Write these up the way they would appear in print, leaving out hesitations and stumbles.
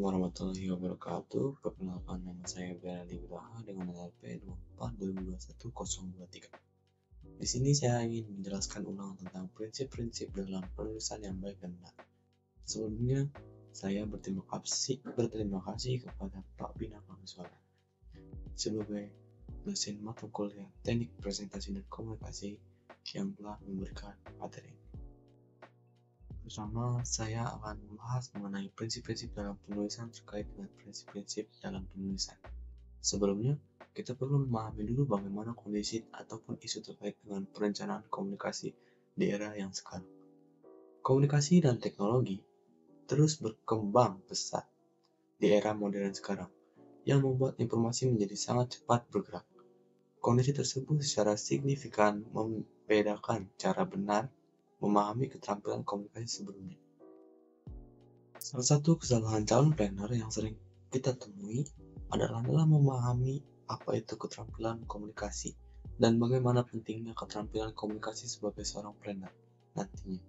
warahmatullahi wabarakatuh. Perkenalkan, nama saya Berali Wibaha dengan NLP 242021 Di sini saya ingin menjelaskan ulang tentang prinsip-prinsip dalam penulisan yang baik dan benar. Sebelumnya, saya berterima kasih kepada Pak Bina Kamswara sebagai dosen mata kuliah Teknik Presentasi dan Komunikasi yang telah memberikan materi. Bersama saya akan membahas mengenai prinsip-prinsip dalam penulisan terkait dengan prinsip-prinsip dalam penulisan. Sebelumnya, kita perlu memahami dulu bagaimana kondisi ataupun isu terkait dengan perencanaan komunikasi di era yang sekarang. Komunikasi dan teknologi terus berkembang pesat di era modern sekarang, yang membuat informasi menjadi sangat cepat bergerak. Kondisi tersebut secara signifikan membedakan cara benar memahami keterampilan komunikasi sebelumnya. Salah satu kesalahan calon planner yang sering kita temui adalah dalam memahami apa itu keterampilan komunikasi dan bagaimana pentingnya keterampilan komunikasi sebagai seorang planner nantinya.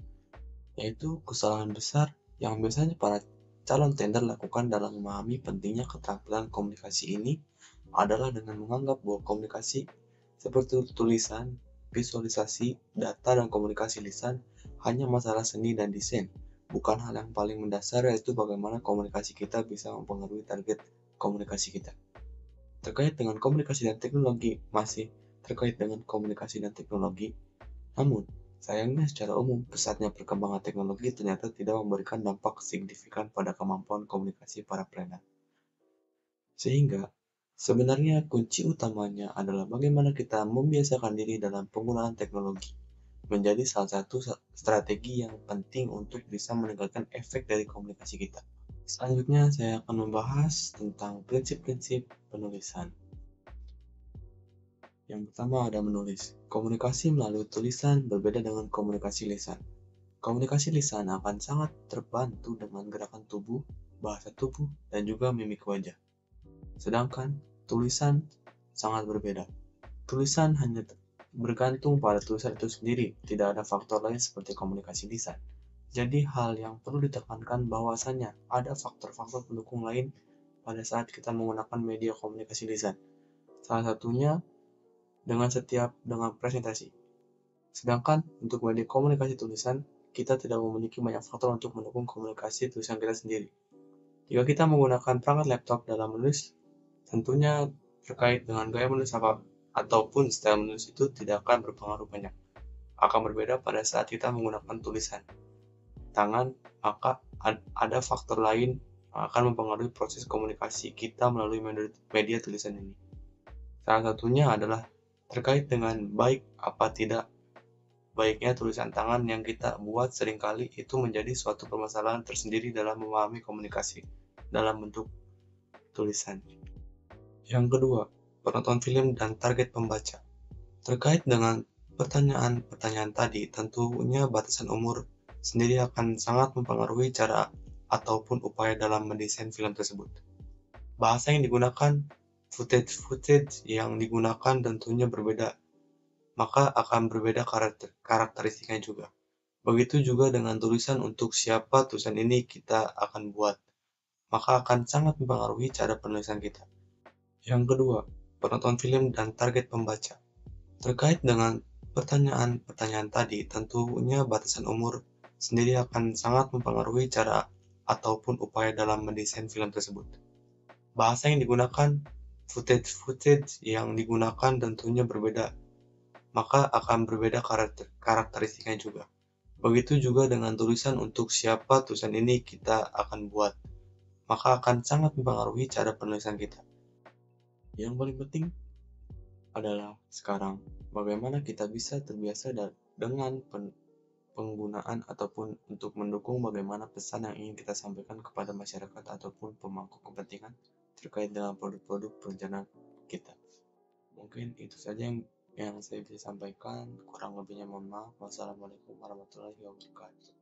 Yaitu kesalahan besar yang biasanya para calon tender lakukan dalam memahami pentingnya keterampilan komunikasi ini adalah dengan menganggap bahwa komunikasi seperti tulisan, visualisasi, data, dan komunikasi lisan hanya masalah seni dan desain, bukan hal yang paling mendasar, yaitu bagaimana komunikasi kita bisa mempengaruhi target komunikasi kita. Terkait dengan komunikasi dan teknologi, masih terkait dengan komunikasi dan teknologi, namun sayangnya secara umum pesatnya perkembangan teknologi ternyata tidak memberikan dampak signifikan pada kemampuan komunikasi para planner. Sehingga sebenarnya kunci utamanya adalah bagaimana kita membiasakan diri dalam penggunaan teknologi, menjadi salah satu strategi yang penting untuk bisa meningkatkan efek dari komunikasi kita. Selanjutnya, saya akan membahas tentang prinsip-prinsip penulisan. Yang pertama ada menulis. Komunikasi melalui tulisan berbeda dengan komunikasi lisan. Komunikasi lisan akan sangat terbantu dengan gerakan tubuh, bahasa tubuh, dan juga mimik wajah. Sedangkan tulisan sangat berbeda. Tulisan hanya bergantung pada tulisan itu sendiri, tidak ada faktor lain seperti komunikasi lisan. Jadi hal yang perlu ditekankan bahwasannya ada faktor-faktor pendukung lain pada saat kita menggunakan media komunikasi lisan. Salah satunya dengan presentasi. Sedangkan untuk media komunikasi tulisan, kita tidak memiliki banyak faktor untuk mendukung komunikasi tulisan kita sendiri. Jika kita menggunakan perangkat laptop dalam menulis, tentunya terkait dengan gaya menulis ataupun style menulis itu tidak akan berpengaruh banyak. Akan berbeda pada saat kita menggunakan tulisan tangan, maka ada faktor lain yang akan mempengaruhi proses komunikasi kita melalui media tulisan ini. Salah satunya adalah terkait dengan baik apa tidak baiknya tulisan tangan yang kita buat seringkali itu menjadi suatu permasalahan tersendiri dalam memahami komunikasi dalam bentuk tulisan. Yang kedua, penonton film dan target pembaca. Terkait dengan pertanyaan tadi, tentunya batasan umur sendiri akan sangat mempengaruhi cara ataupun upaya dalam mendesain film tersebut. Bahasa yang digunakan, footage yang digunakan tentunya berbeda, maka akan berbeda karakteristiknya juga. Begitu juga dengan tulisan, untuk siapa tulisan ini kita akan buat, maka akan sangat mempengaruhi cara penulisan kita. Yang kedua, penonton film dan target pembaca. Terkait dengan pertanyaan tadi, tentunya batasan umur sendiri akan sangat mempengaruhi cara ataupun upaya dalam mendesain film tersebut. Bahasa yang digunakan, footage yang digunakan tentunya berbeda, maka akan berbeda karakteristiknya juga. Begitu juga dengan tulisan, untuk siapa tulisan ini kita akan buat, maka akan sangat mempengaruhi cara penulisan kita. Yang paling penting adalah sekarang bagaimana kita bisa terbiasa dengan penggunaan ataupun untuk mendukung bagaimana pesan yang ingin kita sampaikan kepada masyarakat ataupun pemangku kepentingan terkait dengan produk-produk perencanaan kita. Mungkin itu saja yang saya bisa sampaikan, kurang lebihnya mohon maaf. Wassalamualaikum warahmatullahi wabarakatuh.